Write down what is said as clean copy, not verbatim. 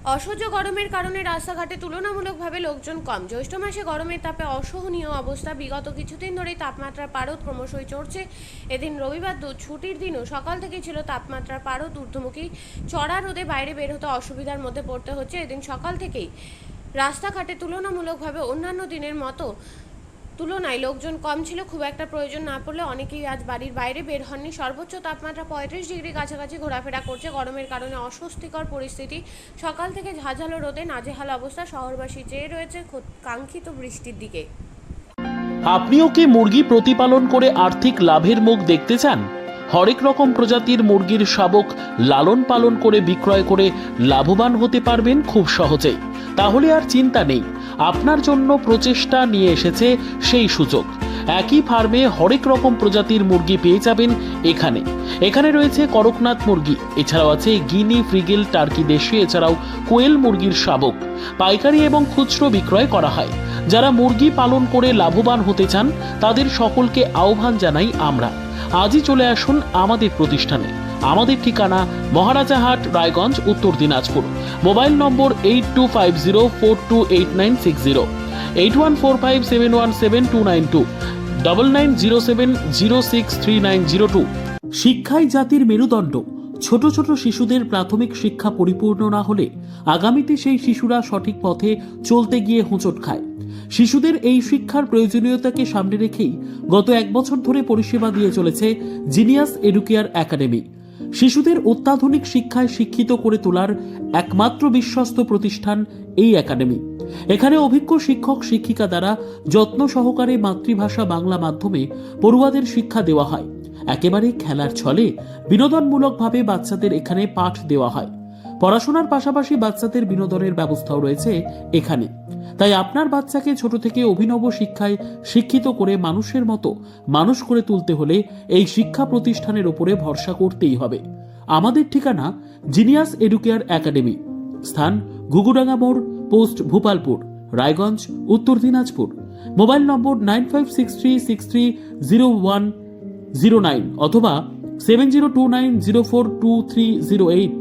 অসহ্য গরমের কারণে রাস্তাঘাটে তুলনামূলকভাবে লোকজন কম। জ্যৈষ্ঠ মাসে গরমের তাপে অসহনীয় অবস্থা। বিগত কিছুদিন ধরেই তাপমাত্রার পারদ ক্রমশই চড়ছে। এদিন রবিবার ছুটির দিনও সকাল থেকেই ছিল তাপমাত্রার পারদ ঊর্ধ্বমুখী। চড়া রোদে বাইরে বের হতে অসুবিধার মধ্যে পড়তে হচ্ছে। এদিন সকাল থেকেই রাস্তাঘাটে তুলনামূলকভাবে অন্যান্য দিনের মতো তুলনায় লোকজন কম ছিল। খুব একটা প্রয়োজন না পড়লে অনেকেই আজ বাড়ির বাইরে বের হননি। সর্বোচ্চ তাপমাত্রা 35 ডিগ্রি কাছাকাছি ঘোরাফেরা করছে। গরমের কারণে অস্বস্তিকর পরিস্থিতি। সকাল থেকে ঝাঁঝালো রোদে নাজেহাল অবস্থা। শহরবাসী চেয়ে রয়েছে কাঙ্ক্ষিত বৃষ্টির দিকে। আপনিও কি মুরগি প্রতিপালন করে আর্থিক লাভের মুখ দেখতে চান? হরেক রকম প্রজাতির মুরগির শাবক লালন পালন করে বিক্রয় করে লাভবান হতে পারবেন খুব সহজেই। তাহলে আর চিন্তা নেই, আপনার জন্য প্রচেষ্টা নিয়ে এসেছে সেই সুযোগ। একই ফার্মে হরেক রকম প্রজাতির মুরগি পেয়ে যাবেন এখানে রয়েছে করকনাথ মুরগি, এছাড়াও আছে গিনি, ফ্রিগেল, টার্কি দেশি, এছাড়াও কোয়েল মুরগির শাবক। পাইকারি এবং খুচরো বিক্রয় করা হয়। যারা মুরগি পালন করে লাভবান হতে চান তাদের সকলকে আহ্বান জানাই আমরা। আজই চলে আসুন আমাদের প্রতিষ্ঠানে। আমাদের ঠিকানা মহারাজাহাট, রায়গঞ্জ, উত্তর দিনাজপুর। মোবাইল নম্বর 8250428960, 8145717292, 9907063902। শিক্ষাই জাতির মেরুদণ্ড। ছোট ছোট শিশুদের প্রাথমিক শিক্ষা পরিপূর্ণ না হলে আগামীতে সেই শিশুরা সঠিক পথে চলতে গিয়ে হোঁচট খায়। শিশুদের এই শিক্ষার প্রয়োজনীয়তাকে সামনে রেখেই গত 1 বছর ধরে পরিষেবা দিয়ে চলেছে জিনিয়াস এডুকেয়ার একাডেমি। শিশুদের অত্যাধুনিক শিক্ষায় শিক্ষিত করে তোলার একমাত্র বিশ্বস্ত প্রতিষ্ঠান এই একাডেমি। এখানে অভিজ্ঞ শিক্ষক শিক্ষিকা দ্বারা যত্ন সহকারে মাতৃভাষা বাংলা মাধ্যমে পড়ুয়াদের শিক্ষা দেওয়া হয়। একেবারে খেলার ছলে বিনোদনমূলকভাবে বাচ্চাদের এখানে পাঠ দেওয়া হয়। পড়াশোনার পাশাপাশি বাচ্চাদের বিনোদনের ব্যবস্থাও রয়েছে এখানে। তাই আপনার বাচ্চাকে ছোট থেকে অভিনব শিক্ষায় শিক্ষিত করে মানুষের মতো মানুষ করে তুলতে হলে এই শিক্ষা প্রতিষ্ঠানের উপরে ভরসা করতেই হবে। আমাদের ঠিকানা জিনিয়াস এডুকেয়ার একাডেমি, স্থান ঘুঘুডাঙ্গা মোড়, পোস্ট ভূপালপুর, রায়গঞ্জ, উত্তর দিনাজপুর। মোবাইল নম্বর 9563630109 অথবা 7029042308।